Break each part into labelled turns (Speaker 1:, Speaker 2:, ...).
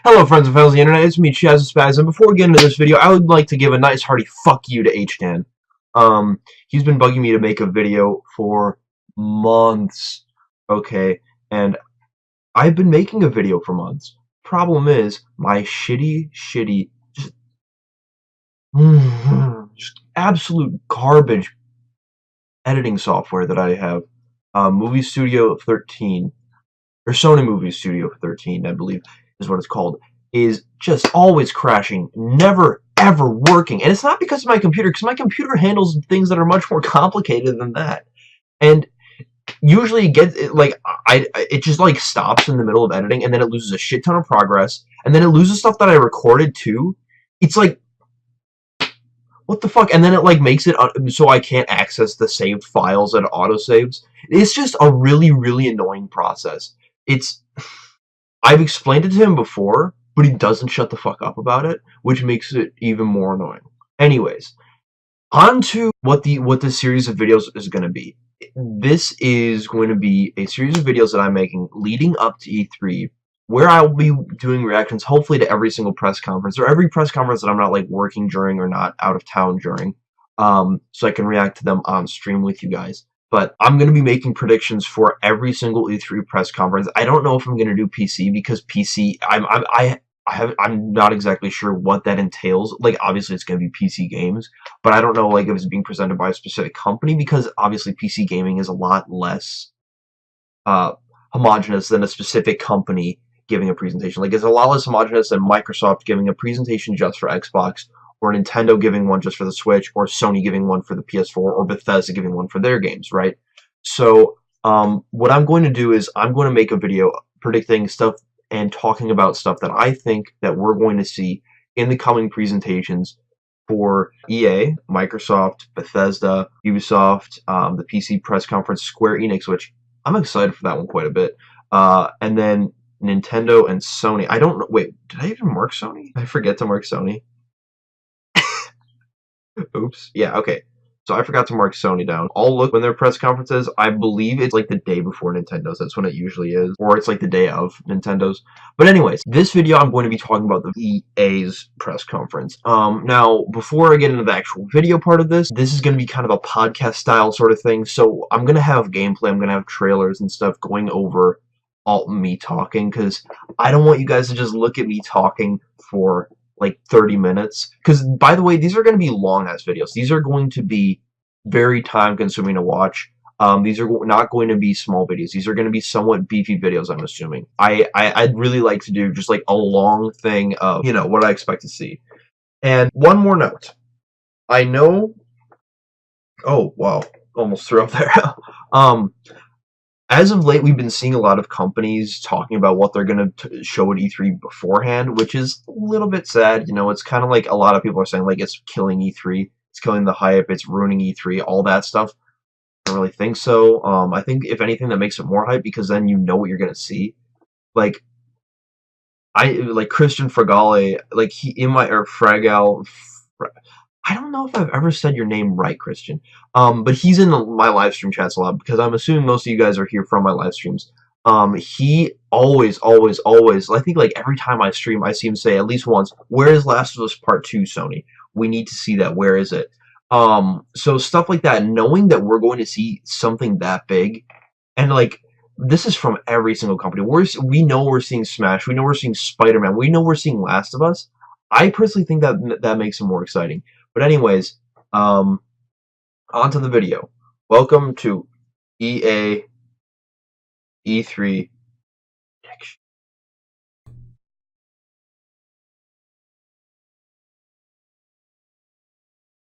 Speaker 1: Hello friends and fellows of the internet, it's me Chaz Spaz, and before we get into this video, I would like to give a nice hearty fuck you to HDan. He's been bugging me to make a video for months, okay, and I've been making a video for months. Problem is, my shitty, just absolute garbage editing software that I have, Movie Studio 13, or Sony Movie Studio 13, I believe is what it's called, is just always crashing, never ever working. And it's not because of my computer, because my computer handles things that are much more complicated than that. And usually it just like stops in the middle of editing, and then it loses a shit ton of progress, and then it loses stuff that I recorded too. It's like, what the fuck? And then it like makes it so I can't access the saved files that it autosaves. It's just a really annoying process. I've explained it to him before, but he doesn't shut the fuck up about it, which makes it even more annoying. Anyways, on to what this series of videos is going to be. This is going to be a series of videos that I'm making leading up to E3, where I'll be doing reactions hopefully to every single press conference, or every press conference that I'm not like working during or not out of town during, so I can react to them on stream with you guys. But I'm going to be making predictions for every single E3 press conference. I don't know if I'm going to do PC, because PC, I'm not exactly sure what that entails. Like, obviously it's going to be PC games, but I don't know like if it's being presented by a specific company, because obviously PC gaming is a lot less homogenous than a specific company giving a presentation. Like, it's a lot less homogenous than Microsoft giving a presentation just for Xbox, or Nintendo giving one just for the Switch, or Sony giving one for the PS4, or Bethesda giving one for their games, right? So, what I'm going to do is I'm going to make a video predicting stuff and talking about stuff that I think that we're going to see in the coming presentations for EA, Microsoft, Bethesda, Ubisoft, the PC press conference, Square Enix, which I'm excited for that one quite a bit, and then Nintendo and Sony. I don't know, wait, did I even mark Sony? I forget to mark Sony. Oops. Yeah, okay. So I forgot to mark Sony down. I'll look when their press conferences. I believe it's like the day before Nintendo's. That's when it usually is. Or it's like the day of Nintendo's. But anyways, this video I'm going to be talking about the EA's press conference. Now, before I get into the actual video part of this is going to be kind of a podcast style sort of thing. So I'm going to have gameplay. I'm going to have trailers and stuff going over all me talking, because I don't want you guys to just look at me talking for like 30 minutes, because by the way, these are going to be long ass videos. These are going to be very time consuming to watch. These are not going to be small videos. These are going to be somewhat beefy videos, I'm assuming. I'd really like to do just like a long thing of, you know, what I expect to see. And one more note. I know, oh wow, almost threw up there. As of late, we've been seeing a lot of companies talking about what they're going to show at E3 beforehand, which is a little bit sad. You know, it's kind of like a lot of people are saying, like, it's killing E3, it's killing the hype, it's ruining E3, all that stuff. I don't really think so. I think, if anything, that makes it more hype, because then you know what you're going to see. Like, Christian Fragale, like, Fragal, I don't know if I've ever said your name right, Christian. But he's in my live stream chats a lot, because I'm assuming most of you guys are here from my live streams. He always, I think like every time I stream, I see him say at least once, "Where is Last of Us Part 2, Sony? We need to see that. Where is it?" So stuff like that, knowing that we're going to see something that big, and like, this is from every single company. We know we're seeing Smash, we know we're seeing Spider-Man, we know we're seeing Last of Us. I personally think that makes it more exciting. But anyways, on to the video. Welcome to EA E3 prediction.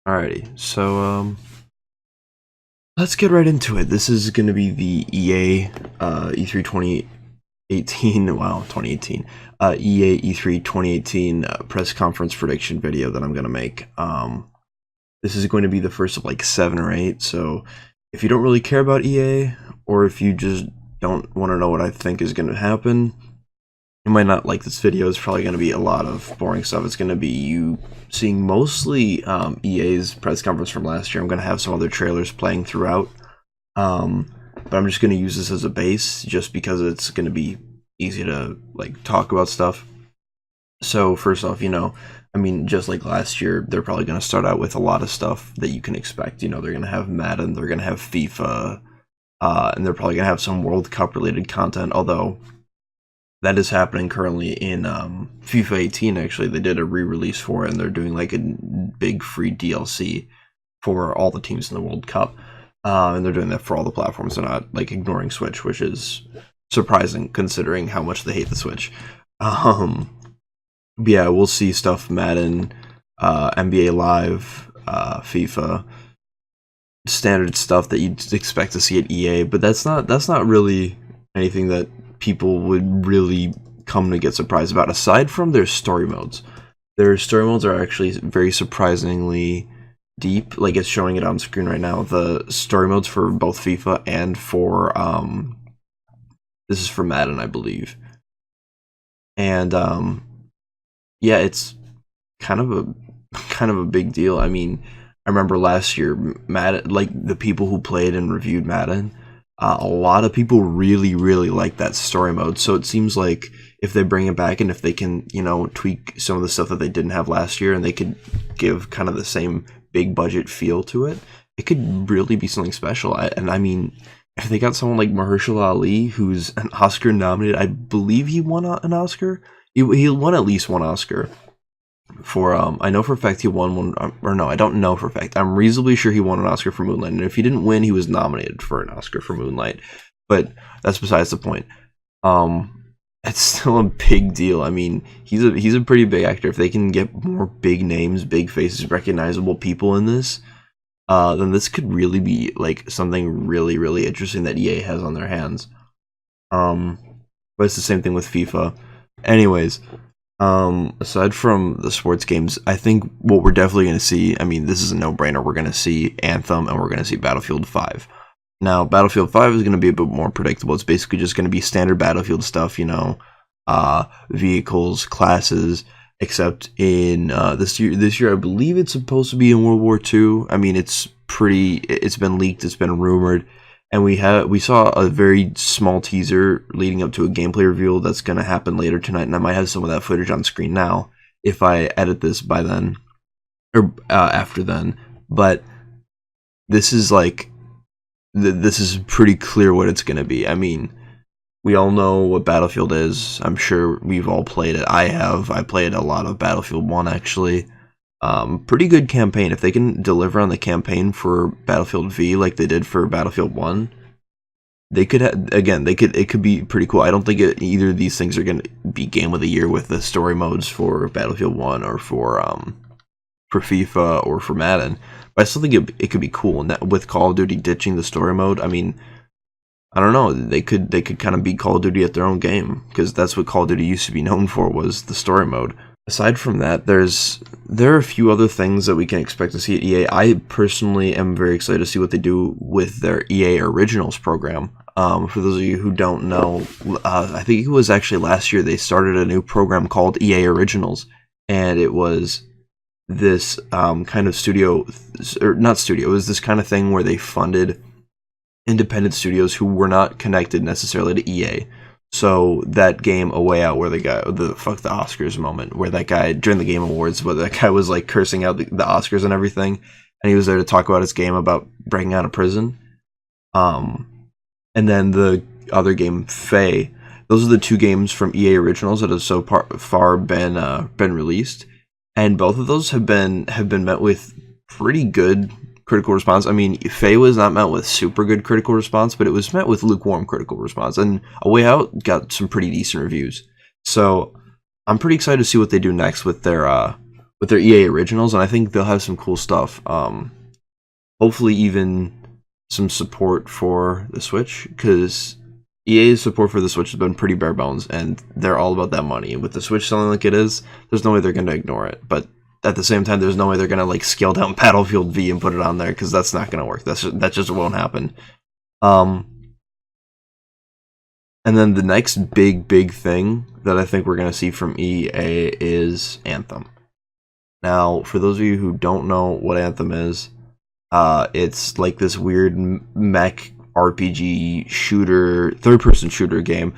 Speaker 1: Alrighty, so let's get right into it. This is going to be the EA E3 2018. Wow, 2018. EA E3 2018 press conference prediction video that I'm going to make. This is going to be the first of like 7 or 8, so if you don't really care about EA, or if you just don't want to know what I think is going to happen, you might not like this video. It's probably going to be a lot of boring stuff. It's going to be you seeing mostly EA's press conference from last year. I'm going to have some other trailers playing throughout, but I'm just going to use this as a base, just because it's going to be easy to like talk about stuff. So first off, I mean, just like last year, they're probably going to start out with a lot of stuff that you can expect. They're going to have Madden, they're going to have FIFA, and they're probably going to have some World Cup related content. Although that is happening currently in FIFA 18. Actually, they did a re-release for it, and they're doing like a big free DLC for all the teams in the World Cup, and they're doing that for all the platforms. They're not like ignoring Switch, which is surprising considering how much they hate the Switch. Um, yeah, we'll see stuff Madden, NBA Live, FIFA, standard stuff that you'd expect to see at EA, but that's not really anything that people would really come to get surprised about. Aside from their story modes, their story modes are actually very surprisingly deep. Like it's showing it on screen right now. The story modes for both FIFA and for this is for Madden, I believe, and yeah, it's kind of a big deal. I mean, I remember last year, Madden, like the people who played and reviewed Madden, a lot of people really, really like that story mode. So it seems like if they bring it back and if they can, tweak some of the stuff that they didn't have last year, and they could give kind of the same big budget feel to it, it could really be something special. And I mean, if they got someone like Mahershala Ali, who's an Oscar nominated, I believe he won an Oscar. He won at least one Oscar for I know for a fact he won one, or no, I don't know for a fact. I'm reasonably sure he won an Oscar for Moonlight, and if he didn't win, he was nominated for an Oscar for Moonlight. But that's besides the point. It's still a big deal. I mean, he's a pretty big actor. If they can get more big names, big faces, recognizable people in this, then this could really be like something really, really interesting that EA has on their hands. But it's the same thing with FIFA. Anyways, aside from the sports games, I think what we're definitely going to see, I mean, this is a no-brainer. We're going to see Anthem and we're going to see Battlefield 5. Now, Battlefield 5 is going to be a bit more predictable. It's basically just going to be standard Battlefield stuff, vehicles, classes, except in this year, I believe it's supposed to be in World War II. I mean, it's been leaked, it's been rumored. And we saw a very small teaser leading up to a gameplay reveal that's going to happen later tonight, and I might have some of that footage on screen now if I edit this by then or after then. But this is like this is pretty clear what it's going to be. I mean, we all know what Battlefield is. I'm sure we've all played it. I played a lot of Battlefield 1 actually. Pretty good campaign. If they can deliver on the campaign for Battlefield V like they did for Battlefield 1, they could it could be pretty cool. I don't think either of these things are going to be game of the year with the story modes for Battlefield 1 or for FIFA or for Madden, but I still think it could be cool. And that, with Call of Duty ditching the story mode, I mean, I don't know, they could kind of be Call of Duty at their own game, because that's what Call of Duty used to be known for, was the story mode. Aside from that, there are a few other things that we can expect to see at EA. I personally am very excited to see what they do with their EA Originals program. For those of you who don't know, I think it was actually last year they started a new program called EA Originals, and it was this kind of studio, or not studio, it was this kind of thing where they funded independent studios who were not connected necessarily to EA. So that game A Way Out, where the fuck the Oscars moment, where that guy during the Game Awards, where that guy was like cursing out the Oscars and everything, and he was there to talk about his game about breaking out of prison. And then the other game, Faye. Those are the two games from EA Originals that have so far been released, and both of those have been met with pretty good critical response. I mean, Faye was not met with super good critical response, but it was met with lukewarm critical response. And A Way Out got some pretty decent reviews. So I'm pretty excited to see what they do next with their EA Originals, and I think they'll have some cool stuff. Hopefully, even some support for the Switch, because EA's support for the Switch has been pretty bare bones, and they're all about that money. And with the Switch selling like it is, there's no way they're going to ignore it. But at the same time, there's no way they're gonna like scale down Battlefield V and put it on there, because that's not gonna work. That just won't happen. And then the next big thing that I think we're gonna see from EA is Anthem. Now, for those of you who don't know what Anthem is, it's like this weird mech RPG shooter, third-person shooter game.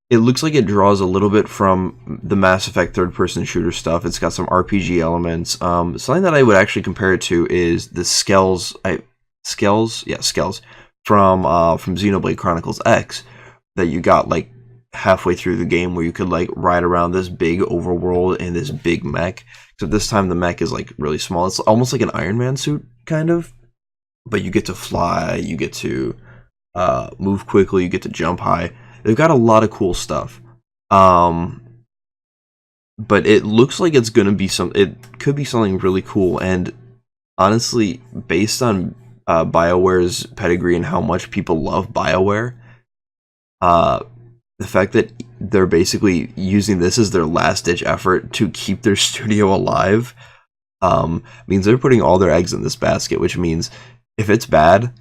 Speaker 1: it looks like it draws a little bit from the Mass Effect third-person shooter stuff. It's got some RPG elements. Something that I would actually compare it to is the Skells from Xenoblade Chronicles X that you got like halfway through the game where you could like ride around this big overworld in this big mech. Except this time the mech is like really small. It's almost like an Iron Man suit kind of, but you get to fly, you get to move quickly, you get to jump high. They've got a lot of cool stuff. But it looks like it's gonna be it could be something really cool, and honestly, based on BioWare's pedigree and how much people love BioWare, the fact that they're basically using this as their last-ditch effort to keep their studio alive means they're putting all their eggs in this basket, which means if it's bad,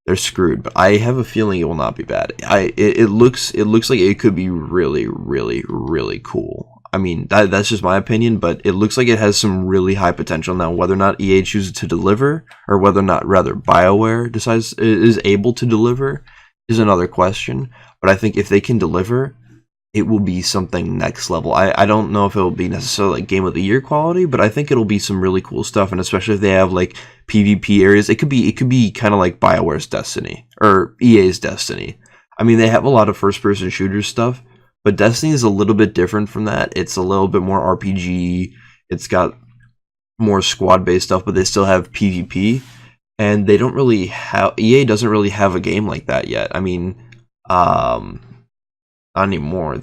Speaker 1: they're screwed. But I have a feeling it will not be bad. It looks like it could be really, really, really cool. I mean, that's just my opinion, but it looks like it has some really high potential. Now, whether or not EA chooses to deliver, or whether or not rather BioWare is able to deliver, is another question. But I think if they can deliver, it will be something next level. I don't know if it will be necessarily like Game of the Year quality, but I think it'll be some really cool stuff. And especially if they have like PvP areas, it could be kind of like BioWare's Destiny or EA's Destiny. I mean, they have a lot of first-person shooter stuff, but Destiny is a little bit different from that. It's a little bit more RPG. It's got more squad-based stuff, but they still have PvP. And they don't really have... EA doesn't really have a game like that yet. I mean, not anymore.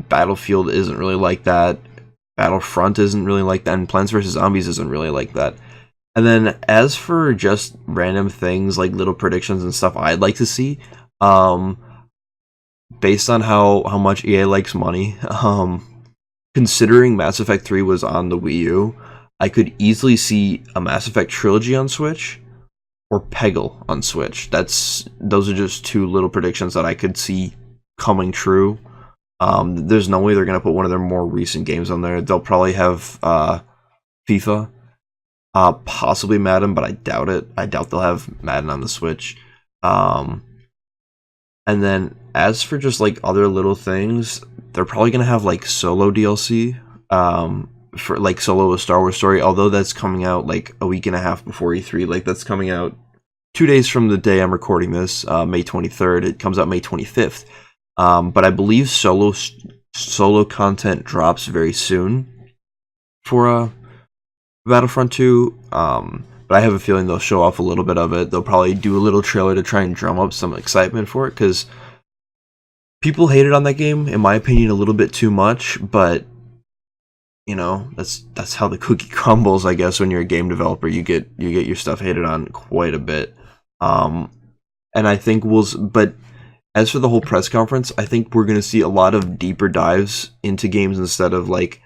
Speaker 1: Battlefield isn't really like that. Battlefront isn't really like that. And Plants vs. Zombies isn't really like that. And then as for just random things like little predictions and stuff I'd like to see... based on how much EA likes money, considering Mass Effect 3 was on the Wii U, I could easily see a Mass Effect trilogy on Switch or Peggle on Switch. Those are just two little predictions that I could see coming true. There's no way they're going to put one of their more recent games on there. They'll probably have FIFA, possibly Madden, but I doubt it. I doubt they'll have Madden on the Switch. And then, as for just, like, other little things, they're probably going to have, like, solo DLC, for, like, Solo A Star Wars Story, although that's coming out, like, a week and a half before E3. Like, that's coming out 2 days from the day I'm recording this, May 23rd. It comes out May 25th. But I believe solo content drops very soon for Battlefront 2. But I have a feeling they'll show off a little bit of it. They'll probably do a little trailer to try and drum up some excitement for it, because people hated on that game, in my opinion, a little bit too much, but, you know, that's how the cookie crumbles, I guess, when you're a game developer. You get your stuff hated on quite a bit. And I think but as for the whole press conference, I think we're going to see a lot of deeper dives into games instead of, like,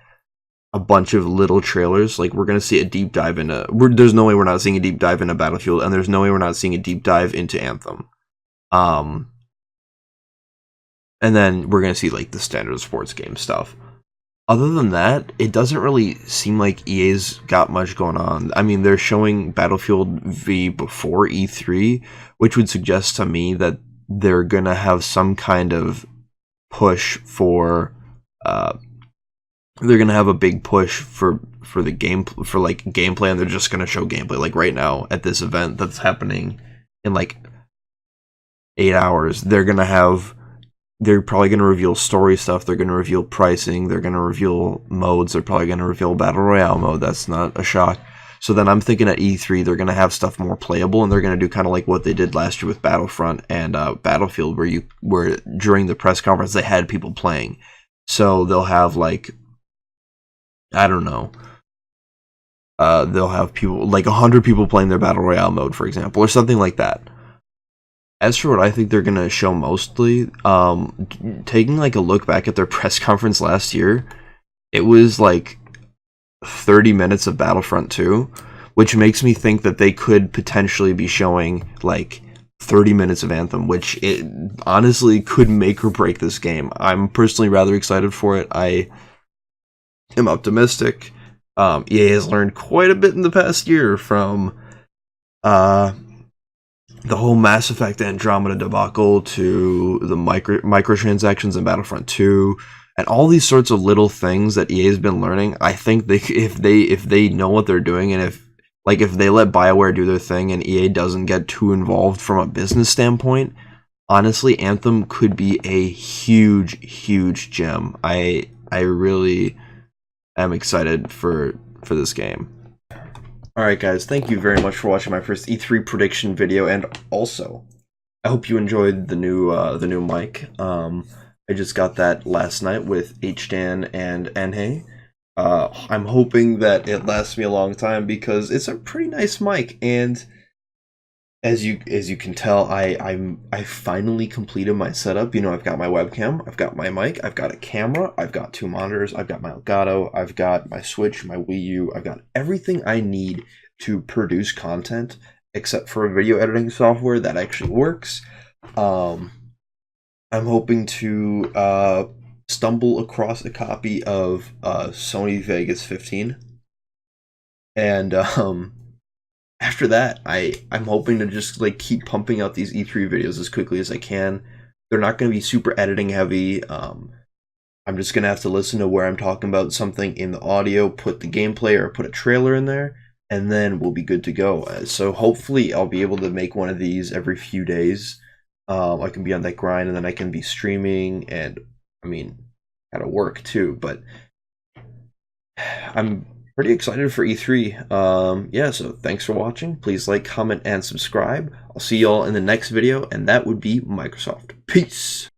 Speaker 1: a bunch of little trailers. Like, we're going to see a deep dive there's no way we're not seeing a deep dive into Battlefield, and there's no way we're not seeing a deep dive into Anthem. And then we're going to see, like, the standard sports game stuff. Other than that, it doesn't really seem like EA's got much going on. I mean, they're showing Battlefield V before E3, which would suggest to me that they're going to have some kind of push for... they're gonna have a big push for the game, for like gameplay, and they're just gonna show gameplay. Like right now at this event that's happening in like 8 hours, they're probably gonna reveal story stuff. They're gonna reveal pricing. They're gonna reveal modes. They're probably gonna reveal battle royale mode. That's not a shock. So then I'm thinking at E3 they're gonna have stuff more playable, and they're gonna do kind of like what they did last year with Battlefront and Battlefield, where during the press conference they had people playing. So they'll have like, I don't know. They'll have people, like 100 people playing their Battle Royale mode, for example, or something like that. As for what I think they're going to show mostly, taking like a look back at their press conference last year, it was like 30 minutes of Battlefront 2, which makes me think that they could potentially be showing like 30 minutes of Anthem, which it honestly could make or break this game. I'm personally rather excited for it. I am optimistic. EA has learned quite a bit in the past year from the whole Mass Effect Andromeda debacle to the microtransactions in Battlefront 2 and all these sorts of little things that EA has been learning. I think if they know what they're doing, and if they let BioWare do their thing and EA doesn't get too involved from a business standpoint, honestly, Anthem could be a huge gem. I really am excited for this game. Alright guys, thank you very much for watching my first E3 prediction video, and also, I hope you enjoyed the new mic. I just got that last night with HDan and Enhei. I'm hoping that it lasts me a long time because it's a pretty nice mic, and as you can tell, I finally completed my setup. You know, I've got my webcam, I've got my mic, I've got a camera, I've got 2 monitors, I've got my Elgato, I've got my Switch, my Wii U, I've got everything I need to produce content except for a video editing software that actually works. I'm hoping to stumble across a copy of Sony Vegas 15, and after that, I'm hoping to just like keep pumping out these E3 videos as quickly as I can. They're not going to be super editing heavy. I'm just going to have to listen to where I'm talking about something in the audio, put the gameplay or put a trailer in there, and then we'll be good to go. So hopefully I'll be able to make one of these every few days. I can be on that grind, and then I can be streaming, and I mean, gotta work too, but I'm pretty excited for E3. Yeah, so thanks for watching. Please like, comment, and subscribe. I'll see y'all in the next video, and that would be Microsoft. Peace!